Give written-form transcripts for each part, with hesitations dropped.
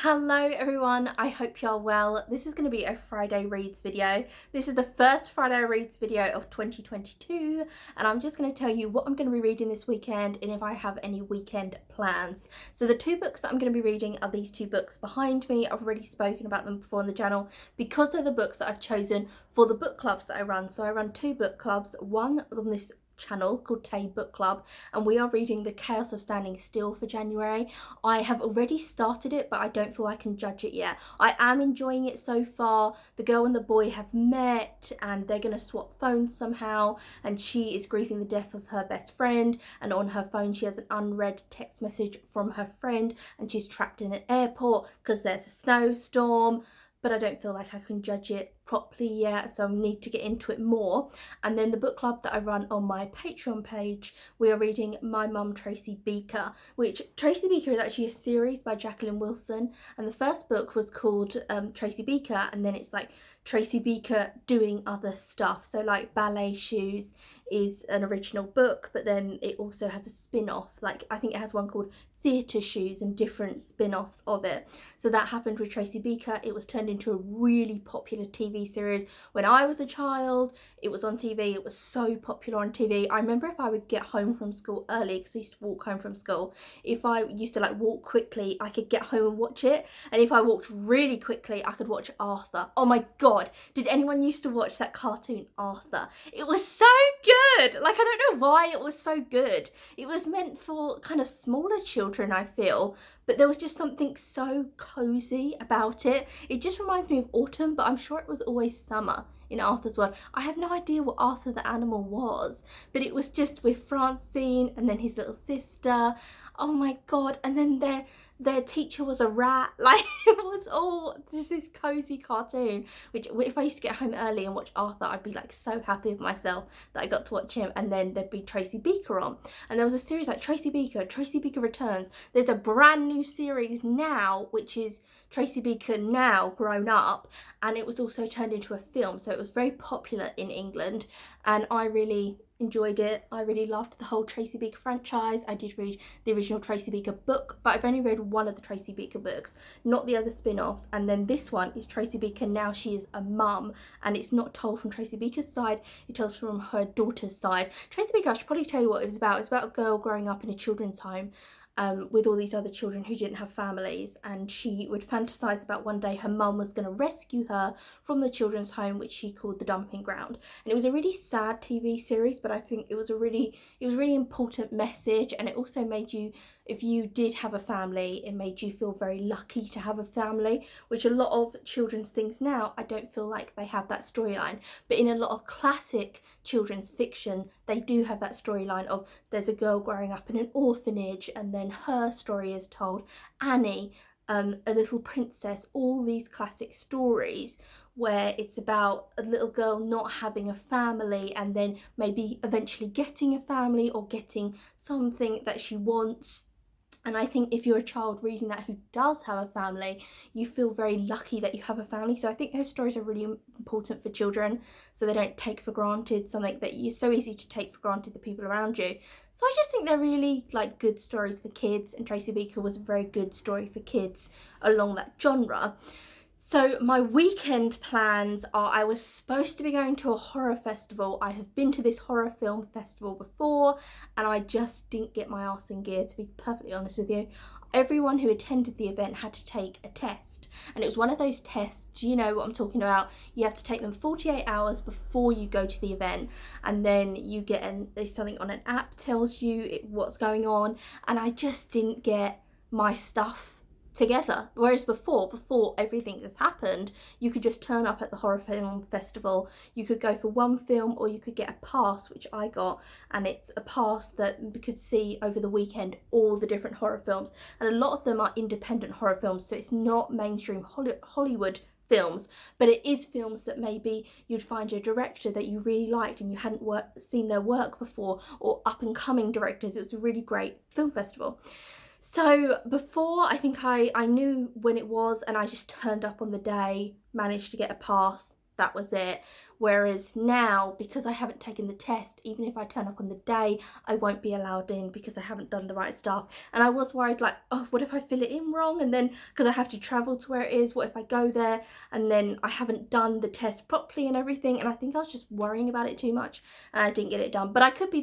Hello everyone, I hope you're well. This is going to be a Friday Reads video. This is the first Friday Reads video of 2022 and I'm just going to tell you what I'm going to be reading this weekend and if I have any weekend plans. So the two books that I'm going to be reading are these two books behind me. I've already spoken about them before on the channel because they're the books that I've chosen for the book clubs that I run. So I run two book clubs, one on this channel called Tay Book Club, and we are reading The Chaos of Standing Still for January. I have already started it, but I don't feel I can judge it yet. I am enjoying it so far. The girl and the boy have met and they're going to swap phones somehow, and she is grieving the death of her best friend, and on her phone she has an unread text message from her friend and she's trapped in an airport because there's a snowstorm. But I don't feel like I can judge it properly yet, so I need to get into it more. And then the book club that I run on my Patreon page, we are reading My Mum Tracy Beaker, which Tracy Beaker is actually a series by Jacqueline Wilson, and the first book was called Tracy Beaker, and then it's like Tracy Beaker doing other stuff. So like Ballet Shoes is an original book, but then it also has a spin-off, like I think it has one called Theatre Shoes and different spin-offs of it. So that happened with Tracy Beaker. It was turned into a really popular TV series when I was a child. It was on TV. It was so popular on TV. I remember if I would get home from school early, because I used to walk home from school, if I used to like walk quickly, I could get home and watch it. And if I walked really quickly, I could watch Arthur. Oh my god, did anyone used to watch that cartoon Arthur? It was so good. Like, I don't know why it was so good. It was meant for kind of smaller children, I feel, but there was just something so cozy about it. It just reminds me of autumn, but I'm sure it was always summer in Arthur's world. I have no idea what Arthur the animal was, but it was just with Francine and then his little sister. Oh my god, and then their teacher was a rat. Like, it was all just this cozy cartoon, which if I used to get home early and watch Arthur, I'd be like so happy with myself that I got to watch him. And then there'd be Tracy Beaker on, and there was a series like Tracy Beaker Returns. There's a brand new series now, which is Tracy Beaker now grown up, and it was also turned into a film, so it was very popular in England and I really enjoyed it. I really loved the whole Tracy Beaker franchise. I did read the original Tracy Beaker book, but I've only read one of the Tracy Beaker books, not the other spin-offs. And then this one is Tracy Beaker Now She Is a Mum, and it's not told from Tracy Beaker's side, it tells from her daughter's side. Tracy Beaker, I should probably tell you what it was about. It's about a girl growing up in a children's home with all these other children who didn't have families, and she would fantasize about one day her mum was going to rescue her from the children's home, which she called the dumping ground. And it was a really sad TV series, but I think it was a really important message, and it also made you, if you did have a family, it made you feel very lucky to have a family, which a lot of children's things now, I don't feel like they have that storyline. But in a lot of classic children's fiction, they do have that storyline of there's a girl growing up in an orphanage and then her story is told. Annie, a little princess, all these classic stories where it's about a little girl not having a family and then maybe eventually getting a family or getting something that she wants. And I think if you're a child reading that who does have a family, you feel very lucky that you have a family. So I think those stories are really important for children, so they don't take for granted something that it's so easy to take for granted, the people around you. So I just think they're really like good stories for kids, and Tracy Beaker was a very good story for kids along that genre. So my weekend plans are, I was supposed to be going to a horror festival. I have been to this horror film festival before and I just didn't get my arse in gear, to be perfectly honest with you. Everyone who attended the event had to take a test, and it was one of those tests, you know what I'm talking about, you have to take them 48 hours before you go to the event, and then you get there's something on an app tells you what's going on, and I just didn't get my stuff together. Whereas before everything has happened, you could just turn up at the horror film festival, you could go for one film or you could get a pass, which I got, and it's a pass that you could see over the weekend all the different horror films, and a lot of them are independent horror films, so it's not mainstream Hollywood films, but it is films that maybe you'd find a director that you really liked and you hadn't seen their work before, or up and coming directors. It was a really great film festival. So before, I think I knew when it was, and I just turned up on the day, managed to get a pass, that was it. Whereas now, because I haven't taken the test, even if I turn up on the day, I won't be allowed in because I haven't done the right stuff. And I was worried, like, oh, what if I fill it in wrong? And then, because I have to travel to where it is, what if I go there and then I haven't done the test properly and everything? And I think I was just worrying about it too much and I didn't get it done. But I could be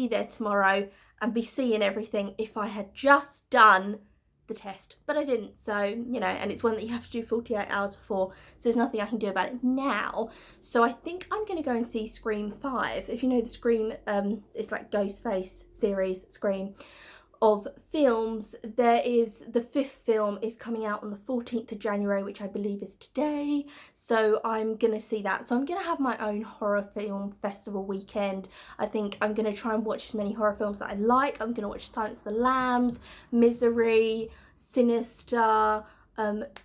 there tomorrow and be seeing everything if I had just done the test, but I didn't. So, you know, and it's one that you have to do 48 hours before, so there's nothing I can do about it now. So I think I'm going to go and see Scream 5. If you know the Scream, it's like Ghostface series, Scream, of films. There is the 5th film is coming out on the 14th of January, which I believe is today, so I'm gonna see that. So I'm gonna have my own horror film festival weekend. I think I'm gonna try and watch as many horror films that I like. I'm gonna watch Silence of the Lambs, Misery, Sinister,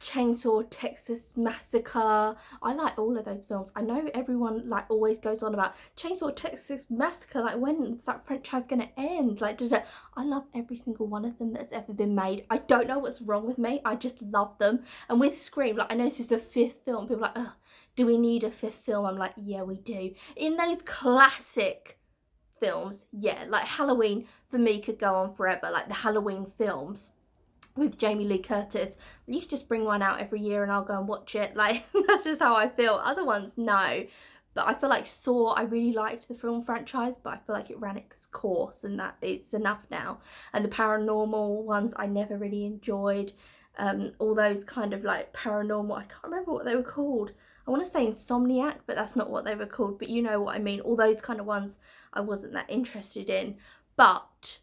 Chainsaw Texas Massacre. I like all of those films. I know everyone like always goes on about Chainsaw Texas Massacre, like when is that franchise gonna end, like I love every single one of them that's ever been made. I don't know what's wrong with me, I just love them. And with Scream, like I know this is the 5th film, people are like, oh, do we need a 5th film? I'm like, yeah, we do. In those classic films, yeah, like Halloween for me could go on forever. Like the Halloween films with Jamie Lee Curtis, you could just bring one out every year and I'll go and watch it. Like that's just how I feel. Other ones, no. But I feel like Saw, I really liked the film franchise, but I feel like it ran its course and that it's enough now. And the paranormal ones I never really enjoyed. All those kind of like paranormal, I can't remember what they were called. I want to say Insomniac, but that's not what they were called. But you know what I mean. All those kind of ones I wasn't that interested in. But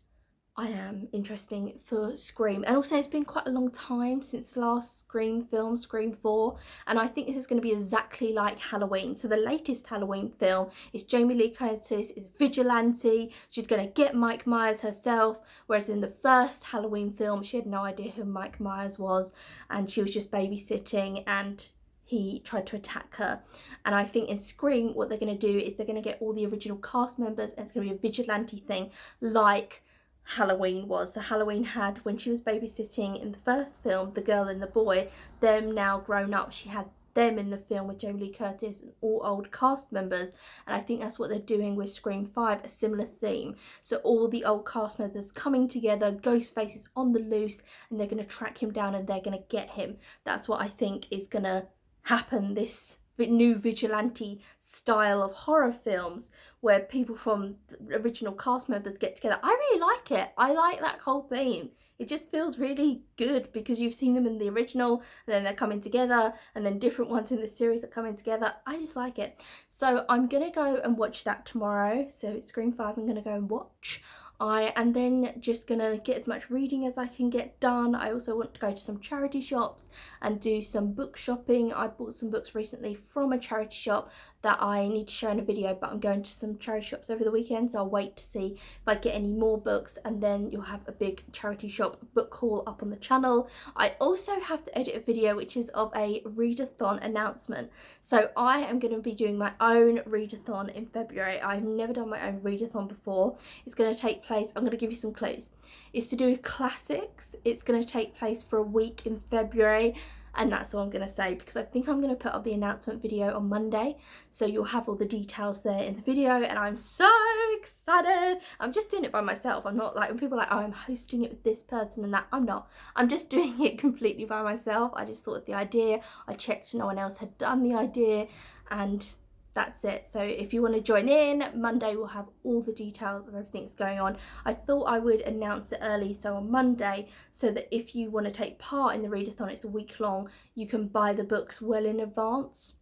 I am interested for Scream. And also it's been quite a long time since the last Scream film, Scream 4, and I think this is going to be exactly like Halloween. So the latest Halloween film is Jamie Lee Curtis is vigilante, she's going to get Mike Myers herself, whereas in the first Halloween film she had no idea who Mike Myers was and she was just babysitting and he tried to attack her. And I think in Scream what they're going to do is they're going to get all the original cast members and it's going to be a vigilante thing like Halloween was. So Halloween had, when she was babysitting in the first film, the girl and the boy, them now grown up, she had them in the film with Jamie Lee Curtis and all old cast members, and I think that's what they're doing with Scream 5, a similar theme. So all the old cast members coming together, Ghostface is on the loose and they're going to track him down and they're going to get him. That's what I think is going to happen, this new vigilante style of horror films where people from the original cast members get together. I really like it. I like that whole theme. It just feels really good because you've seen them in the original and then they're coming together and then different ones in the series are coming together. I just like it. So I'm gonna go and watch that tomorrow. So Scream 5 I'm gonna go and watch. I am then just gonna get as much reading as I can get done. I also want to go to some charity shops and do some book shopping. I bought some books recently from a charity shop that I need to share in a video, but I'm going to some charity shops over the weekend, so I'll wait to see if I get any more books and then you'll have a big charity shop book haul up on the channel. I also have to edit a video which is of a readathon announcement. So I am going to be doing my own readathon in February. I've never done my own readathon before. It's going to take place, I'm going to give you some clues. It's to do with classics. It's going to take place for a week in February. And that's all I'm going to say because I think I'm going to put up the announcement video on Monday. So you'll have all the details there in the video and I'm so excited. I'm just doing it by myself. I'm not like, when people are like, oh, I'm hosting it with this person and that, I'm not. I'm just doing it completely by myself. I just thought of the idea. I checked no one else had done the idea and that's it. So if you want to join in, Monday we'll have all the details of everything that's going on. I thought I would announce it early, so on Monday, so that if you want to take part in the readathon, it's a week long, you can buy the books well in advance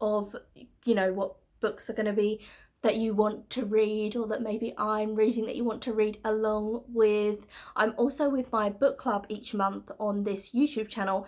of, you know, what books are going to be that you want to read or that maybe I'm reading that you want to read along with. I'm also with my book club each month on this YouTube channel.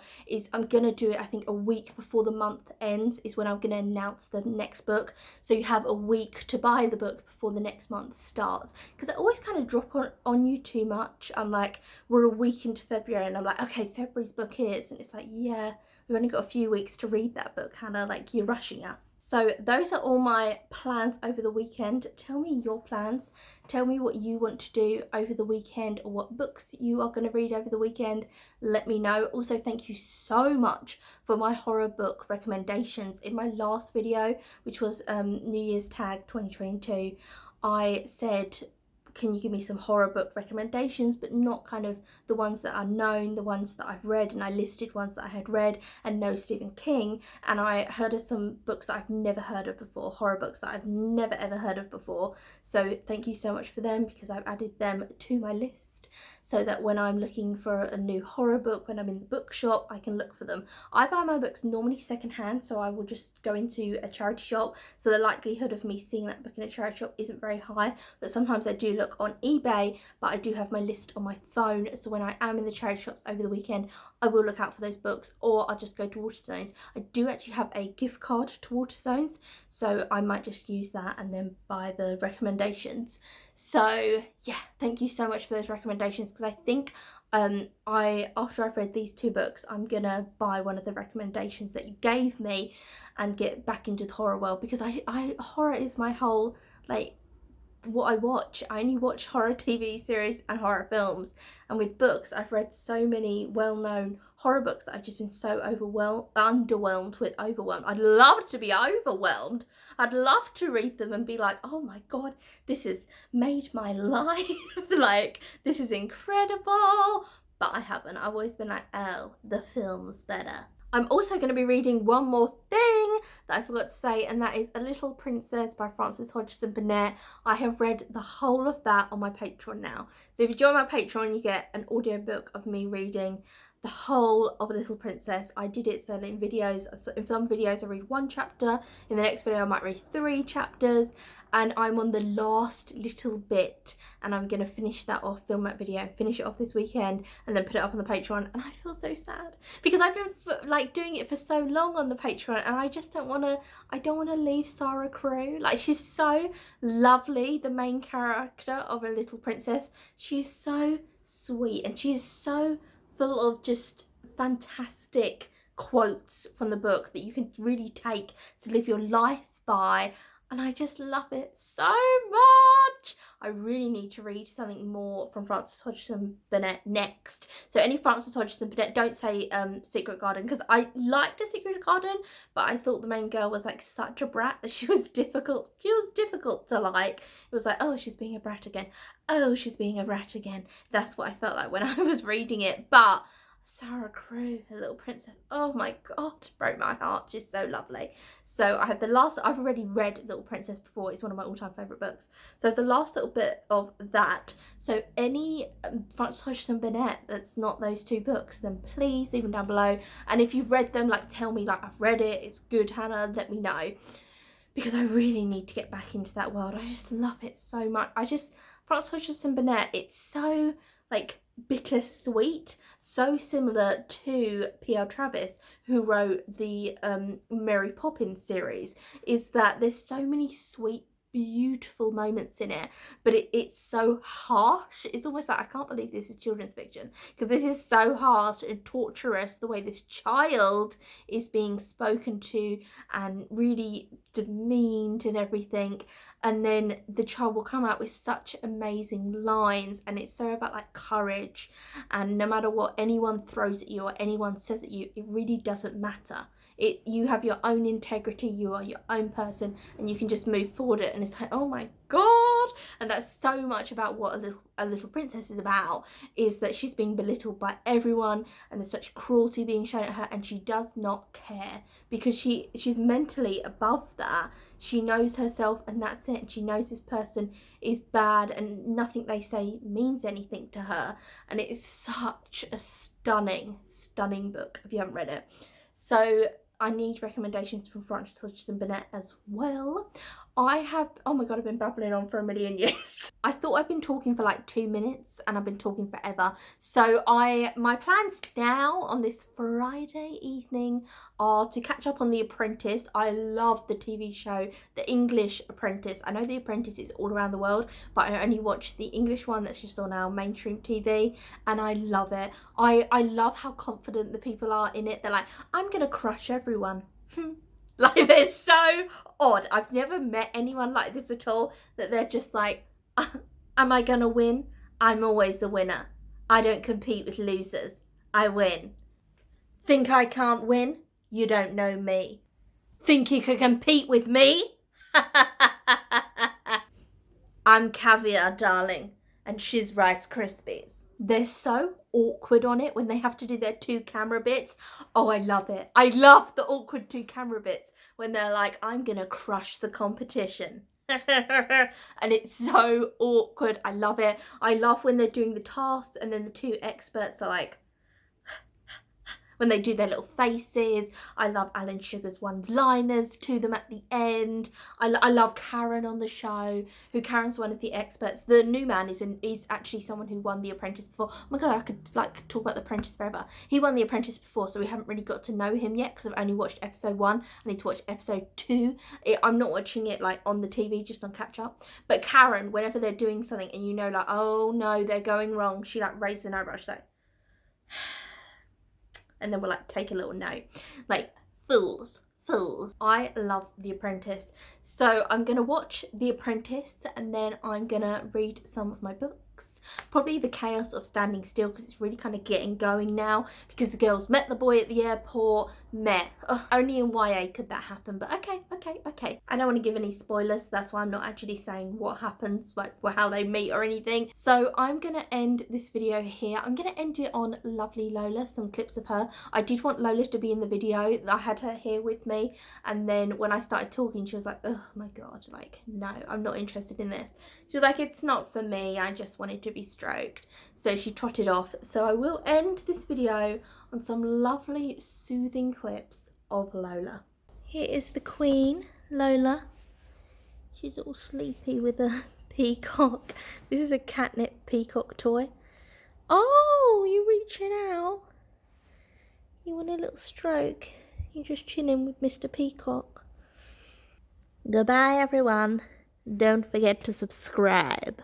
I'm going to do it, I think, a week before the month ends is when I'm going to announce the next book. So you have a week to buy the book before the next month starts. Because I always kind of drop on you too much. I'm like, we're a week into February and I'm like, okay, February's book is. And it's like, yeah, we've only got a few weeks to read that book, Hannah, like you're rushing us. So those are all my plans over the weekend. Tell me your plans. Tell me what you want to do over the weekend or what books you are going to read over the weekend. Let me know. Also, thank you so much for my horror book recommendations. In my last video, which was New Year's Tag 2022, I said, can you give me some horror book recommendations, but not kind of the ones that are known, the ones that I've read, and I listed ones that I had read and no Stephen King, and I heard of some books that I've never heard of before, horror books that I've never ever heard of before. So thank you so much for them, because I've added them to my list so that when I'm looking for a new horror book, when I'm in the bookshop, I can look for them. I buy my books normally secondhand, so I will just go into a charity shop, so the likelihood of me seeing that book in a charity shop isn't very high, but sometimes I do look on eBay, but I do have my list on my phone, so when I am in the charity shops over the weekend, I will look out for those books, or I'll just go to Waterstones. I do actually have a gift card to Waterstones, so I might just use that and then buy the recommendations. So yeah, thank you so much for those recommendations, because I think after I've read these two books, I'm gonna buy one of the recommendations that you gave me and get back into the horror world, because I horror is my whole, like, what I watch. I only watch horror TV series and horror films, and with books I've read so many well-known horror books that I've just been so underwhelmed with. I'd love to be overwhelmed. I'd love to read them and be like, oh my god, this has made my life. Like, this is incredible. But I haven't. I've always been like, oh, the film's better. I'm also going to be reading one more thing that I forgot to say, and that is A Little Princess by Frances Hodgson Burnett. I have read the whole of that on my Patreon now. So if you join my Patreon, you get an audiobook of me reading the whole of A Little Princess. I did it so in videos. So in some videos I read one chapter, in the next video I might read 3 chapters, and I'm on the last little bit, and I'm going to finish that off, film that video and finish it off this weekend, and then put it up on the Patreon. And I feel so sad, because I've been like doing it for so long on the Patreon, and I just don't want to leave Sarah Crew. Like, she's so lovely, the main character of A Little Princess. She's so sweet, and she is so full of just fantastic quotes from the book that you can really take to live your life by, and I just love it so much. I really need to read something more from Frances Hodgson Burnett next. So any Frances Hodgson Burnett, don't say Secret Garden, because I liked A Secret Garden, but I thought the main girl was like such a brat that she was difficult to like. It was like, oh, she's being a brat again. Oh, she's being a brat again. That's what I felt like when I was reading it. But Sarah Crew, A Little Princess, oh my god, broke my heart. She's so lovely. So I have I've already read Little Princess before. It's one of my all-time favourite books. So the last little bit of that. So any Frances Hodgson Burnett that's not those 2 books, then please leave them down below. And if you've read them, like, tell me, like, I've read it, it's good, Hannah, let me know. Because I really need to get back into that world. I just love it so much. Frances Hodgson Burnett, it's so, like, bittersweet, so similar to P.L. Travis, who wrote the Mary Poppins series, is that there's so many sweet, beautiful moments in it, but it's so harsh. It's almost like, I can't believe this is children's fiction, because this is so harsh and torturous, the way this child is being spoken to and really demeaned and everything. And then the child will come out with such amazing lines, and it's so about, like, courage, and no matter what anyone throws at you or anyone says at you, it really doesn't matter. You have your own integrity, you are your own person, and you can just move forward it. And it's like, oh my god. And that's so much about what a little Princess is about, is that she's being belittled by everyone, and there's such cruelty being shown at her, and she does not care, because she's mentally above that. She knows herself, and that's it. And she knows this person is bad, and nothing they say means anything to her. And it is such a stunning book if you haven't read it. So I need recommendations from Frances Hodgson Burnett as well. Oh my god, I've been babbling on for a million years. I thought I'd been talking for like 2 minutes, and I've been talking forever. So my plans now on this Friday evening are to catch up on The Apprentice. I love the TV show, The English Apprentice. I know The Apprentice is all around the world, but I only watch the English one that's just on our mainstream TV, and I love it. I love how confident the people are in it. They're like, I'm gonna crush everyone. Like, they're so odd. I've never met anyone like this at all, that they're just like, am I gonna win? I'm always a winner. I don't compete with losers. I win. Think I can't win? You don't know me. Think you can compete with me? I'm caviar, darling, and she's Rice Krispies. They're so awkward on it when they have to do their 2 camera bits. Oh, I love it. I love the awkward 2 camera bits when they're like, I'm gonna crush the competition. And it's so awkward. I love it. I love when they're doing the tasks and then the 2 experts are like, when they do their little faces. I love Alan Sugar's one-liners to them at the end. I love Karen on the show, who Karen's one of the experts. The new man is actually someone who won The Apprentice before. Oh my god, I could like talk about The Apprentice forever. He won The Apprentice before, so we haven't really got to know him yet because I've only watched episode 1. I need to watch episode 2. I'm not watching it like on the TV, just on catch up. But Karen, whenever they're doing something and you know like, oh no, they're going wrong, she like raises an eyebrow, she's like, and then we'll like take a little note, like, fools. I love The Apprentice, so I'm gonna watch The Apprentice and then I'm gonna read some of my books. Probably The Chaos of Standing Still, because it's really kind of getting going now, because the girls met the boy at the airport, only in YA could that happen, but okay. I don't want to give any spoilers, that's why I'm not actually saying what happens, like how they meet or anything. So I'm gonna end this video here. I'm gonna end it on lovely Lola, some clips of her. I did want Lola to be in the video. I had her here with me, and then when I started talking, she was like, oh my god, like, no, I'm not interested in this. She's like, it's not for me, I just wanted to be stroked. So she trotted off. So I will end this video on some lovely soothing clips of Lola. Here is the Queen, Lola. She's all sleepy with a peacock. This is a catnip peacock toy. Oh, you're reaching out. You want a little stroke? You're just chilling with Mr. Peacock. Goodbye, everyone. Don't forget to subscribe.